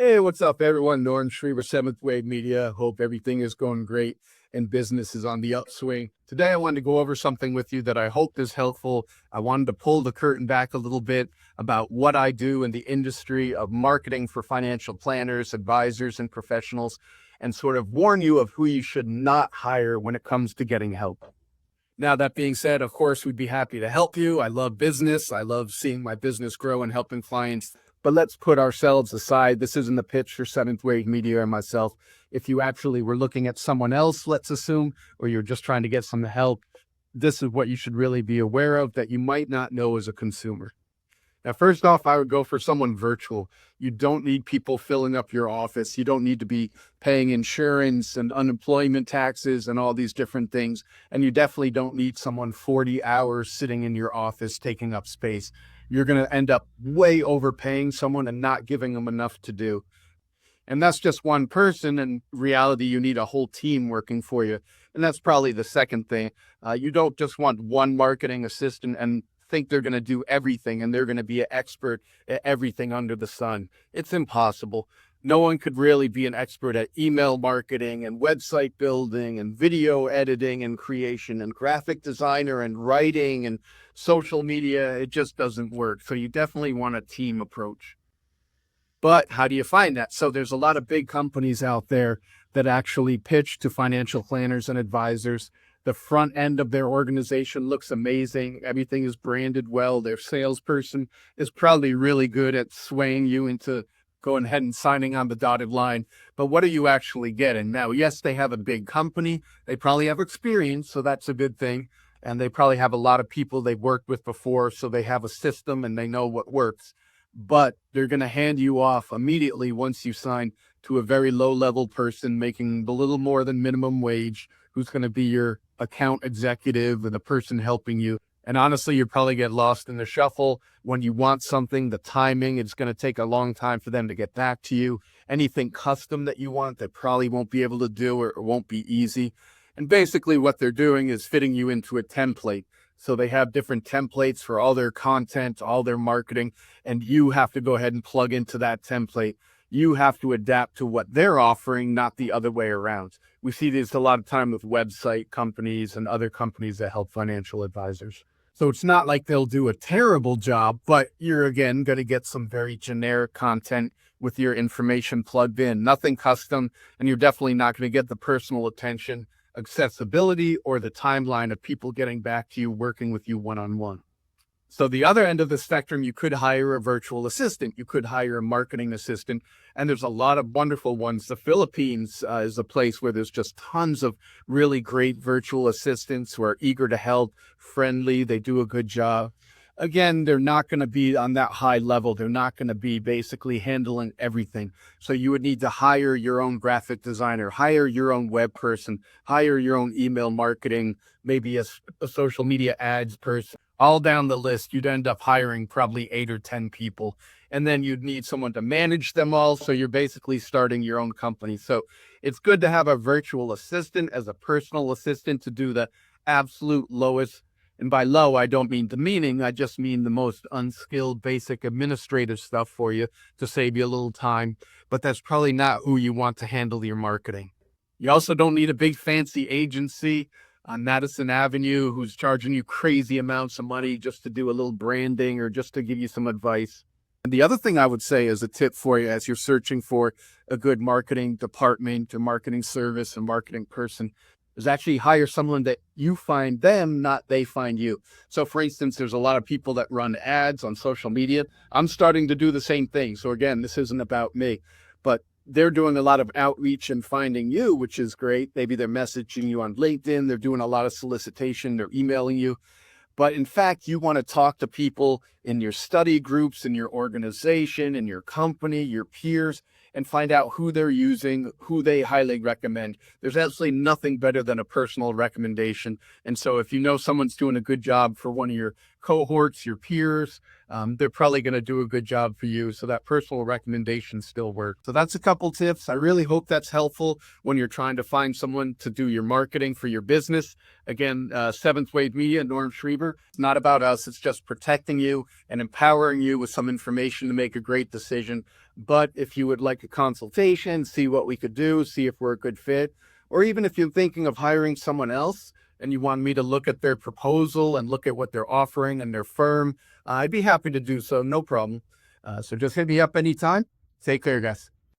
Hey, what's up, everyone? Norm Schriever, Seventh Wave Media. Hope everything is going great and business is on the upswing. Today, I wanted to go over something with you that I hope is helpful. I wanted to pull the curtain back a little bit about what I do in the industry of marketing for financial planners, advisors, and professionals, and sort of warn you of who you should not hire when it comes to getting help. Now, that being said, of course, we'd be happy to help you. I love business. I love seeing my business grow and helping clients. But let's put ourselves aside. This isn't a pitch for Seventh Wave Media or myself. If you actually were looking at someone else, let's assume, or you're just trying to get some help, this is what you should really be aware of that you might not know as a consumer. Now, first off, I would go for someone virtual. You don't need people filling up your office. You don't need to be paying insurance and unemployment taxes and all these different things. And you definitely don't need someone 40 hours sitting in your office taking up space. You're going to end up way overpaying someone and not giving them enough to do. And that's just one person. In reality, you need a whole team working for you. And that's probably the second thing. You don't just want one marketing assistant and think they're going to do everything and they're going to be an expert at everything under the sun. It's impossible. No one could really be an expert at email marketing and website building and video editing and creation and graphic designer and writing and social media. It just doesn't work. So you definitely want a team approach. But how do you find that? So there's a lot of big companies out there that actually pitch to financial planners and advisors. The front end of their organization looks amazing. Everything is branded well. Their salesperson is probably really good at swaying you into going ahead and signing on the dotted line. But what are you actually getting? Now, yes, they have a big company. They probably have experience, so that's a good thing. And they probably have a lot of people they've worked with before, so they have a system and they know what works. But they're going to hand you off immediately once you sign to a very low-level person making a little more than minimum wage, who's going to be your account executive and the person helping you. And honestly, you probably get lost in the shuffle. When you want something, the timing, it's going to take a long time for them to get back to you. Anything custom that you want, they probably won't be able to do or won't be easy. And basically what they're doing is fitting you into a template. So they have different templates for all their content, all their marketing, and you have to go ahead and plug into that template. You have to adapt to what they're offering, not the other way around. We see this a lot of time with website companies and other companies that help financial advisors. So it's not like they'll do a terrible job, but you're again going to get some very generic content with your information plugged in, nothing custom, and you're definitely not going to get the personal attention, accessibility, or the timeline of people getting back to you, working with you one-on-one. So the other end of the spectrum, you could hire a virtual assistant. You could hire a marketing assistant. And there's a lot of wonderful ones. The Philippines is a place where there's just tons of really great virtual assistants who are eager to help, friendly. They do a good job. Again, they're not going to be on that high level. They're not going to be basically handling everything. So you would need to hire your own graphic designer, hire your own web person, hire your own email marketing, maybe a social media ads person. All down the list, you'd end up hiring probably 8 or 10 people. And then you'd need someone to manage them all. So you're basically starting your own company. So it's good to have a virtual assistant as a personal assistant to do the absolute lowest. And by low, I don't mean demeaning. I just mean the most unskilled, basic administrative stuff for you to save you a little time. But that's probably not who you want to handle your marketing. You also don't need a big fancy agency on Madison Avenue who's charging you crazy amounts of money just to do a little branding or just to give you some advice. And the other thing I would say as a tip for you as you're searching for a good marketing department, a marketing service, a marketing person, is actually hire someone that you find them, not they find you. So for instance, there's a lot of people that run ads on social media. I'm starting to do the same thing. So again, this isn't about me, but they're doing a lot of outreach and finding you, which is great. Maybe they're messaging you on LinkedIn. They're doing a lot of solicitation. They're emailing you. But in fact, you want to talk to people in your study groups, in your organization, in your company, your peers, and find out who they're using, who they highly recommend. There's absolutely nothing better than a personal recommendation. And so if you know someone's doing a good job for one of your cohorts, your peers, they're probably going to do a good job for you. So that personal recommendation still works. So that's a couple tips. I really hope that's helpful when you're trying to find someone to do your marketing for your business. Again, Seventh Wave Media, Norm Schriever. It's not about us. It's just protecting you and empowering you with some information to make a great decision But if you would like a consultation, see what we could do, see if we're a good fit, or even if you're thinking of hiring someone else and you want me to look at their proposal and look at what they're offering and their firm, I'd be happy to do so. No problem. So just hit me up anytime. Take care, guys.